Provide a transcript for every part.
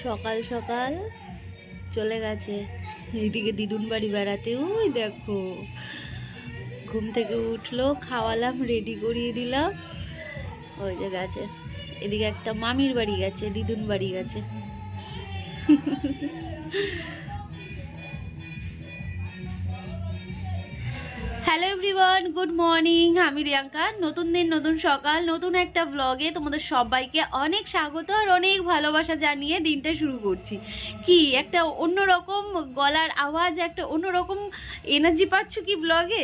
সকাল সকাল চলে গেছে এইদিকে দিদুন বাড়ি বেড়াতে। ওই দেখো ঘুম থেকে উঠলো, খাওয়ালাম, রেডি করিয়ে দিলাম, ওই যে গেছে। এদিকে একটা মামির বাড়ি গেছে, দিদুন বাড়ি গেছে। Hello everyone, good morning. আমি রিয়াঙ্কা। নতুন দিন, নতুন সকাল, নতুন একটা ব্লগে তোমাদের সবাইকে অনেক স্বাগত আর অনেক ভালোবাসা জানিয়ে দিনটা শুরু করছি। কি একটা অন্যরকম গলার আওয়াজ, একটা অন্যরকম এনার্জি পাচ্ছ কি ব্লগে?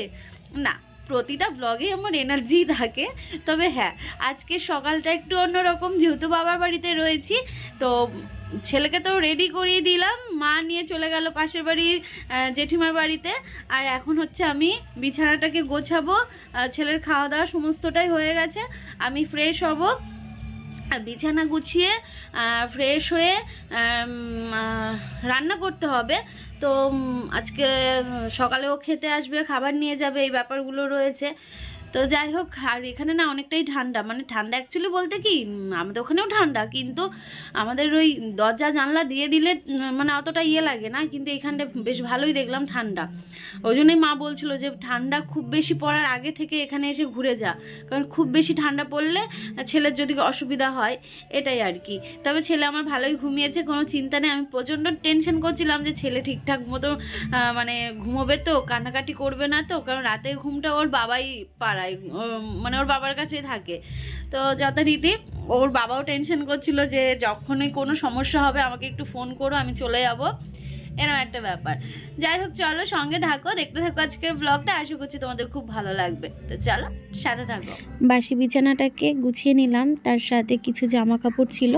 না, প্রতিটা ব্লগে আমার এনার্জি থাকে, তবে হ্যাঁ আজকে সকালটা একটু অন্যরকম, যেহেতু বাবার বাড়িতে রয়েছি। তো ছেলেকে তো রেডি করিয়ে দিলাম, মা নিয়ে চলে গেল পাশের বাড়ির জেঠিমার বাড়িতে। আর এখন হচ্ছে আমি বিছানাটাকে গোছাবো। ছেলের খাওয়া দাওয়া সমস্তটাই হয়ে গেছে, আমি ফ্রেশ হব। বিছানা গুছিয়ে ফ্রেশ হয়ে রান্না করতে হবে। তো আজকে সকালেও খেতে আসবে, খাবার নিয়ে যাবে, এই ব্যাপারগুলো রয়েছে। তো যাই হোক, আর এখানে না অনেকটাই ঠান্ডা, মানে ঠান্ডা অ্যাকচুয়ালি বলতে কি আমাদের ওখানেও ঠান্ডা, কিন্তু আমাদের ওই দরজা জানলা দিয়ে দিলে মানে অতটা ইয়ে লাগে না, কিন্তু এখানটা বেশ ভালোই দেখলাম ঠান্ডা। ওই জন্যই মা বলছিল যে ঠান্ডা খুব বেশি পড়ার আগে থেকে এখানে এসে ঘুরে যা, কারণ খুব বেশি ঠান্ডা পড়লে ছেলের যদি অসুবিধা হয়, এটাই আর কি। তবে ছেলে আমার ভালোই ঘুমিয়েছে, কোনো চিন্তা নেই। আমি প্রচণ্ড টেনশন করছিলাম যে ছেলে ঠিকঠাক মতো মানে ঘুমোবে তো, কান্নাকাটি করবে না তো, কারণ রাতের ঘুমটা ওর বাবাই পাড়ায়, মানে ওর বাবার কাছেই থাকে। তো যথারীতি ওর বাবাও টেনশন করছিল যে যখনই কোনো সমস্যা হবে আমাকে একটু ফোন করো, আমি চলে যাবো, এরকম একটা ব্যাপার। যাই হোক, চলো সঙ্গে থাকো, দেখতে থাকো আজকের ব্লগটা। আশা করছি তোমাদের খুব ভালো লাগবে, তো চলো সাথে থাকো। বাসি বিছানাটাকে গুছিয়ে নিলাম, তার সাথে কিছু জামা কাপড় ছিল,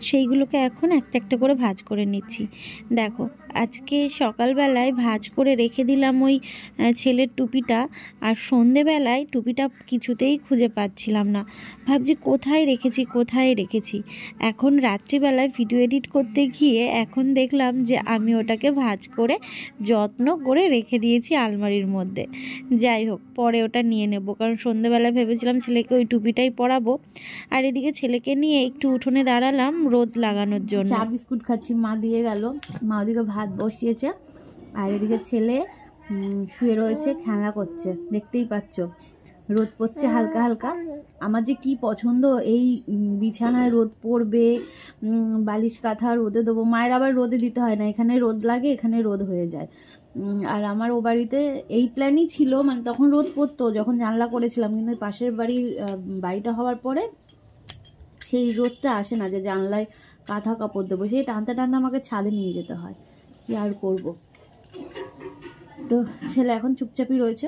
সেইগুলোকে এখন একটা একটা করে ভাঁজ করে নিচ্ছি। দেখো আজকে সকালবেলায় ভাঁজ করে রেখে দিলাম ওই ছেলের টুপিটা, আর সন্ধেবেলায় টুপিটা কিছুতেই খুঁজে পাচ্ছিলাম না, ভাবছি কোথায় রেখেছি। এখন রাত্রিবেলায় ভিডিও এডিট করতে গিয়ে এখন দেখলাম যে আমি ওটাকে ভাঁজ করে যত্ন করে রেখে দিয়েছি আলমারির মধ্যে। যাই হোক, পরে ওটা নিয়ে নেব, কারণ সন্ধেবেলায় ভেবেছিলাম ছেলেকে ওই টুপিটাই পরাবো। আর এদিকে ছেলেকে নিয়ে একটু উঠোনে দাঁড়ালাম রোদ লাগানোর জন্য। চা বিস্কুট খাচ্ছি, মা দিয়ে গেল, মা ওদিকে ভাত বসিয়েছে, আর এদিকে ছেলে শুয়ে রয়েছে, খেলা করছে, দেখতেই পাচ্ছ। রোদ পড়ছে হালকা হালকা। আমার যে কি পছন্দ এই বিছানায় রোদ পড়বে, বালিশ কাঁথা রোদে দেবো। মায়ের আবার রোদে দিতে হয় না, এখানে রোদ লাগে, এখানে রোদ হয়ে যায়। আর আমার ও বাড়িতে এই প্ল্যানই ছিল, মানে তখন রোদ পড়তো যখন জানলা করেছিলাম, কিন্তু পাশের বাড়িটা হওয়ার পরে সেই রোদটা আসে না যে জানলায় কাঁথা কাপড় দেবো, সেই টানতে টানতে আমাকে ছাদে নিয়ে যেতে হয়, কি আর করব। তো ছেলে এখন চুপচাপই রয়েছে,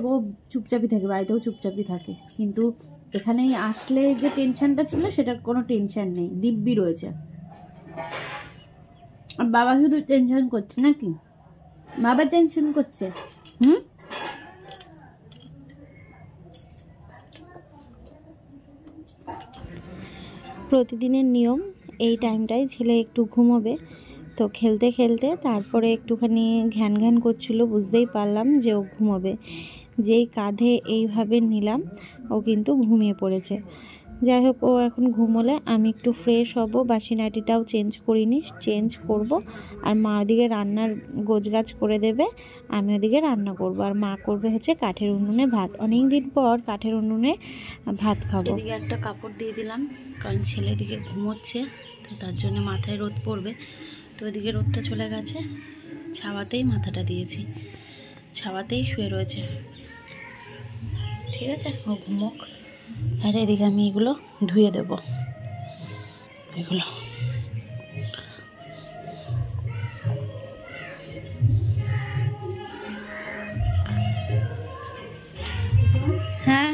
ও চুপচাপই থাকে, বাড়িতেও চুপচাপই থাকে, কিন্তু এখানেই আসলে যে টেনশনটা ছিল সেটার কোনো টেনশন নেই, দিব্যি রয়েছে। আর বাবা শুধু টেনশন করছে নাকি? বাবা টেনশন করছে। প্রতিদিনের নিয়ম এই টাইমটায় ছেলে একটু ঘুমোবে, তো খেলতে খেলতে তারপরে একটুখানি ঘ্যান ঘ্যান করছিল, বুঝতেই পারলাম যে ও ঘুমোবে। যেই কাঁধে এইভাবে নিলাম ও কিন্তু ঘুমিয়ে পড়েছে। যাই হোক, ও এখন ঘুমোলে আমি একটু ফ্রেশ হব, বাসি নাইটিটাও চেঞ্জ করব। আর মা ওদিকে রান্নার গোছগাছ করে দেবে, আমি ওদিকে রান্না করব। আর মা করবে হচ্ছে কাঠের উনুনে ভাত, অনেক দিন পর কাঠের উনুনে ভাত খাবো। এদিকে একটা কাপড় দিয়ে দিলাম, কারণ ছেলে এদিকে ঘুমোচ্ছে, তো তার জন্য মাথায় রোদ পড়বে। তো এদিকে রোদটা চলে গেছে, ছাওয়াতেই মাথাটা দিয়েছি, ছাওয়াতেই শুয়ে রয়েছে। ঠিক আছে, ও ঘুমোক। আর এদিকে আমি এগুলো ধুয়ে দেব, এগুলো হ্যাঁ।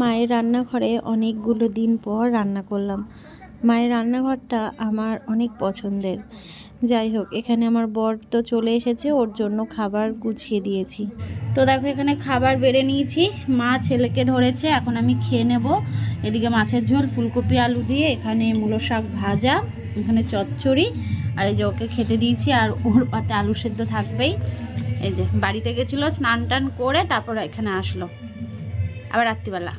মায়ের রান্নাঘরে অনেকগুলো দিন পর রান্না করলাম। মায়ের রান্নাঘরটা আমার অনেক পছন্দের। যাই হোক, এখানে আমার বর তো চলে এসেছে, ওর জন্য খাবার গুছিয়ে দিয়েছি। তো দেখো এখানে খাবার বেড়ে নিয়েছি, মা ছেলেকে ধরেছে, এখন আমি খেয়ে নেব। এদিকে মাছের ঝোল, ফুলকপি আলু দিয়ে, এখানে মূলো শাক ভাজা, এখানে চচ্চড়ি, আর এই যে ওকে খেতে দিয়েছি। আর ওর পাতে আলু সেদ্ধ থাকবেই। এই যে বাড়িতে গেছিলো, স্নান টান করে তারপর এখানে আসলো আবার রাত্রিবেলা।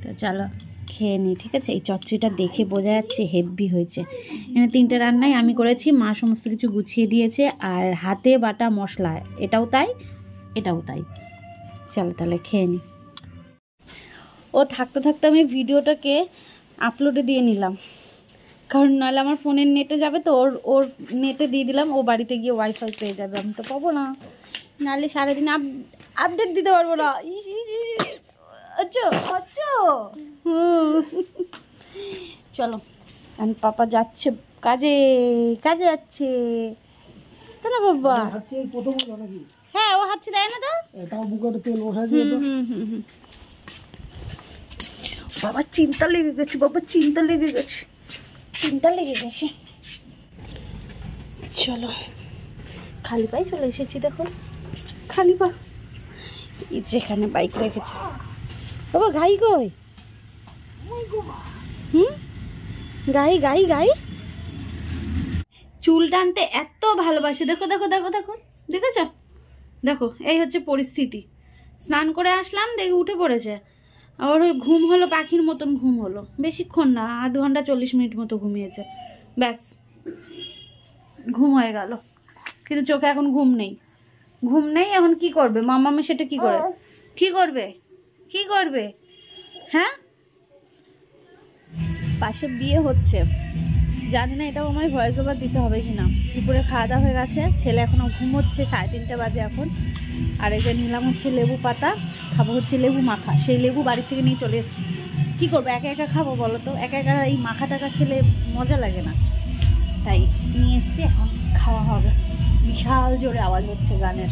তো চলো খেয়ে নিই, ঠিক আছে। এই চচ্চড়িটা দেখে বোঝা যাচ্ছে হেভি হয়েছে। এখানে 3টে রান্নাই আমি করেছি, মা সমস্ত কিছু গুছিয়ে দিয়েছে। আর হাতে বাটা মশলা, এটাও তাই এটাও তাই। চলো তাহলে খেয়ে নিই। ও থাকতে থাকতে আমি ভিডিওটাকে আপলোডে দিয়ে নিলাম, কারণ নাহলে আমার ফোনের নেটে যাবে। তো ওর নেটে দিয়ে দিলাম, ও বাড়িতে গিয়ে ওয়াইফাই পেয়ে যাবে, আমি তো পাবো না। নাহলে সারাদিন আপডেট দিতে পারবো না। আচ্ছা আচ্ছা, চলো। আর পাপা যাচ্ছে কাজে, কাজে যাচ্ছে তো না বাবা? হ্যাঁ, ও হাঁটছে, দেয় না তো। বাবার চিন্তা লেগে গেছে, বাবার চিন্তা লেগে গেছে, চিন্তা লেগে গেছে। চলো, খালি পায়ে চলে এসেছি, দেখো খালি পা। এই যেখানে বাইক রেখেছে বাবা, গাই কই? গাই গাই গাই চুল টানতে এত ভালোবাসে, দেখো দেখো দেখো দেখো, দেখেছ? দেখো এই হচ্ছে পরিস্থিতি। স্নান করে আসলাম, দেখে উঠে পড়েছে। আবার ওই ঘুম হলো, পাখির মতন ঘুম হলো, বেশিক্ষণ না, আধ ঘন্টা 40 মিনিট মতো ঘুমিয়েছে, ব্যাস ঘুম হয়ে গেল। কিন্তু চোখে এখন ঘুম নেই, ঘুম নেই। এখন কি করবে মাম্মামে, সেটা কি করে, কি করবে, কি করবে? হ্যাঁ, পাশে বিয়ে হচ্ছে, জানি না এটাও আমায় ভয়েস ওভার দিতে হবে কিনা। দুপুরে খাওয়া দাওয়া হয়ে গেছে, ছেলে এখনো ঘুমোচ্ছে, 3:30 বাজে এখন। আর এই যে নিলাম হচ্ছে লেবু পাতা, খাবো হচ্ছে লেবু মাখা। সেই লেবু বাড়ি থেকে নিয়ে চলে এসেছি। কী করবো, একা একা খাবো বলো তো? একা একা এই মাখা টাকা খেলে মজা লাগে না, তাই নিয়ে এসছি, এখন খাওয়া হবে। বিশাল জোরে আওয়াজ হচ্ছে গানের।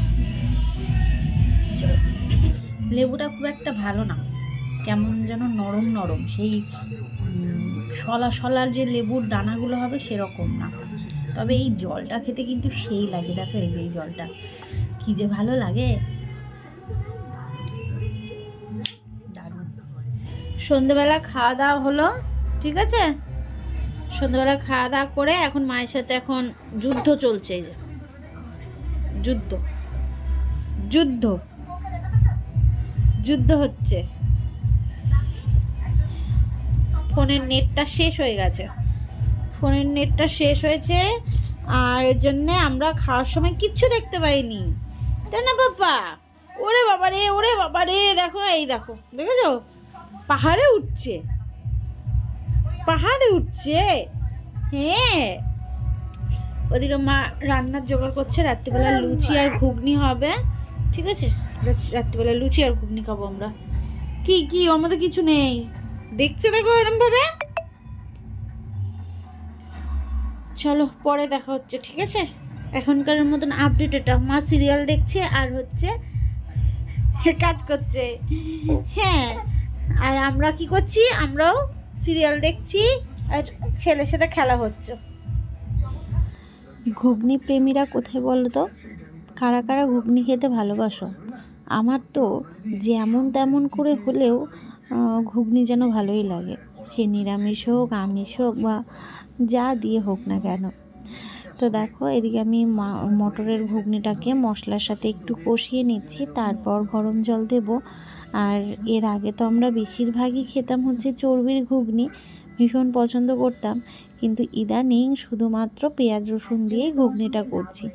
লেবুটা খুব একটা ভালো না, কেমন যেন নরম নরম, সেই শলা শলা যে লেবুর দানাগুলো হবে সেরকম না। তবে এই জলটা খেতে কিন্তু সেই লাগে, দেখো এই যে এই জলটা কি যে ভালো লাগে, দারুণ। সন্ধ্যেবেলা খাওয়া দাওয়া হলো, ঠিক আছে। সন্ধ্যেবেলা খাওয়া দাওয়া করে এখন মায়ের সাথে এখন যুদ্ধ চলছে। এই যে যুদ্ধ যুদ্ধ যুদ্ধ হচ্ছে। ফোনের নেটটা শেষ হয়ে গেছে, ফোনের নেটটা শেষ হয়েছে, আর এর জন্যে আমরা খাওয়ার সময় কিচ্ছু দেখতে পাইনি, তাই না বাবা? ওরে বাবা রে, ওরে বাবা রে, দেখো এই দেখো, দেখেছো পাহাড়ে উঠছে, পাহাড়ে উঠছে। হ্যাঁ, ওদিকে মা রান্নার জোগাড় করছে, রাত্রিবেলা লুচি আর ঘুগনি হবে, ঠিক আছে। রাত্রিবেলা লুচি আর ঘুগনি খাবো আমরা। কি কি ওর মধ্যে কিছু নেই, দেখছে দেখো এরকম ভাবে। চলো পরে দেখা হচ্ছে, ঠিক আছে। এখনকার মতন আপডেট এটা, মা সিরিয়াল দেখছে আর হচ্ছে কাজ করছে। হ্যাঁ, আর আমরা কি করছি, আমরাও সিরিয়াল দেখছি আর ছেলের সাথে খেলা হচ্ছে। ঘুগনি প্রেমীরা কোথায় বলো তো? কারা কারা ঘুগনি খেতে ভালোবাসো? আমার তো যেমন তেমন করে হলেও ঘুগনি যেন ভালোই লাগে, সে নিরামিষ হোক আমিষ হোক বা যা দিয়ে হোক না কেন। তো দেখো এদিকে আমি মটরের ঘুগনিটাকে মশলার সাথে একটু কষিয়ে নিচ্ছি, তারপর গরম জল দেব। আর এর আগে তো আমরা বেশিরভাগই খেতাম হচ্ছে চর্বির ঘুগনি, ভীষণ পছন্দ করতাম। কিন্তু ইদানিং শুধুমাত্র পেঁয়াজ রসুন দিয়েই ঘুগনিটা করছি।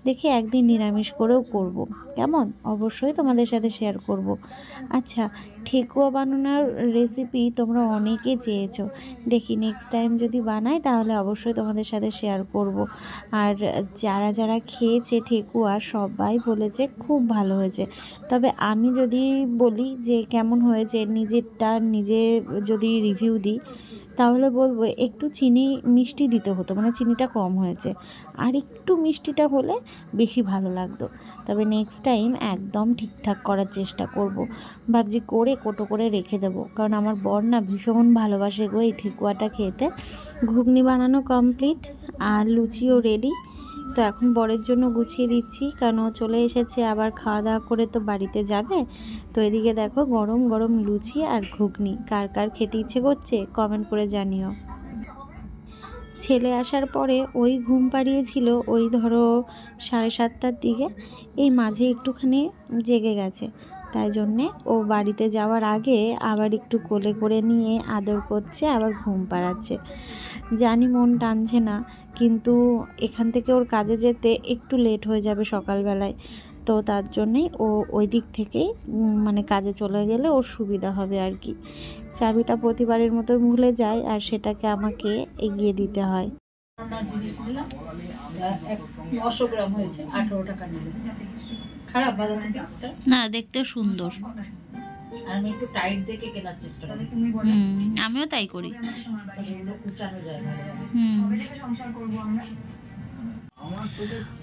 দেখি একদিন নিরামিষ করেও করব, কেমন? অবশ্যই তোমাদের সাথে শেয়ার করব। আচ্ছা, ঠেকুয়া বানানোর রেসিপি তোমরা অনেকে চেয়েছো, দেখি নেক্সট টাইম যদি বানাই তাহলে অবশ্যই তোমাদের সাথে শেয়ার করব। আর যারা যারা খেয়েছে ঠেকুয়া সবাই বলেছে খুব ভালো হয়েছে। তবে আমি যদি বলি যে কেমন হয়েছে, নিজেরটা নিজে যদি রিভিউ দিই তাহলে বলবো একটু চিনি মিষ্টি দিতে হতো, মানে চিনিটা কম হয়েছে, আর একটু মিষ্টিটা হলে বেশি ভালো লাগতো। তবে নেক্সট টাইম একদম ঠিকঠাক করার চেষ্টা করব। ভাবছি করে কোটো করে রেখে দেবো, কারণ আমার বর না ভীষণ ভালোবাসে গো এই ঠেকুয়াটা খেতে। ঘুগনি বানানো কমপ্লিট আর লুচিও রেডি। তো এখন বরের জন্য গুছিয়ে দিচ্ছি, কারণ ও চলে এসেছে, আবার খাওয়া দাওয়া করে তো বাড়িতে যাবে। তো এদিকে দেখো গরম গরম লুচি আর ঘুগনি, কার কার খেতে ইচ্ছে করছে কমেন্ট করে জানিও। ছেলে আসার পরে ওই ঘুম পাড়িয়েছিল ওই ধরো 7:30টার দিকে, এই মাঝে একটুখানি জেগে গেছে, তাই জন্যে ও বাড়িতে যাওয়ার আগে আবার একটু কোলে করে নিয়ে আদর করছে, আবার ঘুম পাড়াচ্ছে। জানি মন টানছে না, কিন্তু এখান থেকে ওর কাজে যেতে একটু লেট হয়ে যাবে সকালবেলায়, তো তার জন্যেই ও ওই দিক থেকেই মানে কাজে চলে গেলে ওর সুবিধা হবে আর কি। চাবিটা প্রতিবারের মতো ভুলে যায় আর সেটাকে আমাকে এগিয়ে দিতে হয়। না, দেখতে সুন্দর, আমি একটু টাইট দেখে কেনার চেষ্টা করি। আমিও তাই করি।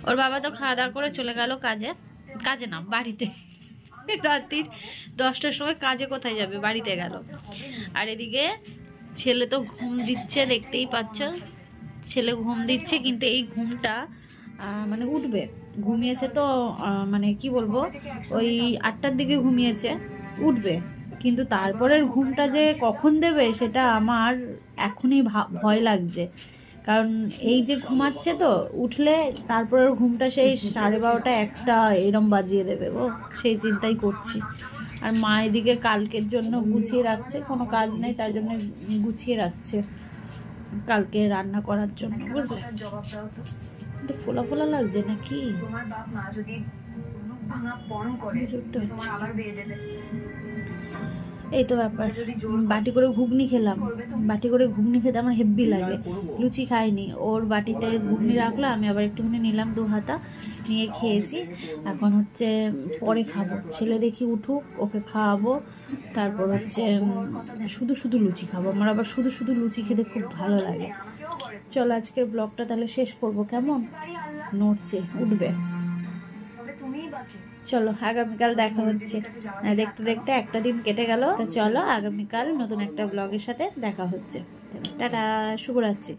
ওর বাবা তো খাওয়া দাওয়া করে চলে গেল কাজে, কাজে না বাড়িতে। রাত্রির 10টার সময় কাজে কোথায় যাবে, বাড়িতে গেল। আর এদিকে ছেলে তো ঘুম দিচ্ছে, দেখতেই পাচ্ছ ছেলে ঘুম দিচ্ছে, কিন্তু এই ঘুমটা মানে উঠবে। ঘুমিয়েছে তো মানে কি বলবো, ওই 8টার দিকে ঘুমিয়েছে, উঠবে, কিন্তু তারপরের ঘুমটা যে কখন দেবে সেটা আমার এখনই ভয় লাগছে। কারণ এই যে ঘুমাচ্ছে, তো উঠলে তারপরের ঘুমটা সেই 12:30 1টা এরম বাজিয়ে দেবে গো, সেই চিন্তাই করছি। আর মা এদিকে কালকের জন্য গুছিয়ে রাখছে, কোনো কাজ নেই তার জন্য গুছিয়ে রাখছে কালকে রান্না করার জন্য, বুঝলে। একটু ফোলা ফোলা লাগছে নাকি? তোমার বাপ মা যদি ভাঙা পণ করে তোমার আবার বিয়ে দেবে, এই তো ব্যাপার। বাটি করে ঘুগনি খেলাম, বাটি করে ঘুগনি খেতে আমার হেব্বি লাগে। লুচি খাইনি, ওর বাটিতে ঘুগনি রাখলো, আমি আবার একটুখানি নিলাম 2 হাতা নিয়ে খেয়েছি। এখন হচ্ছে পরে খাবো, ছেলে দেখি উঠুক, ওকে খাওয়াবো, তারপর হচ্ছে শুধু শুধু লুচি খাবো। আমার আবার শুধু শুধু লুচি খেতে খুব ভালো লাগে। চলো আজকের ব্লগটা তাহলে শেষ করবো, কেমন? নড়ছে, উঠবে। চলো আগামীকাল দেখা হচ্ছে। দেখতে দেখতে একটা দিন কেটে গেল, তো চলো আগামীকাল নতুন একটা ব্লগের সাথে দেখা হচ্ছে। টাটা, শুভরাত্রি।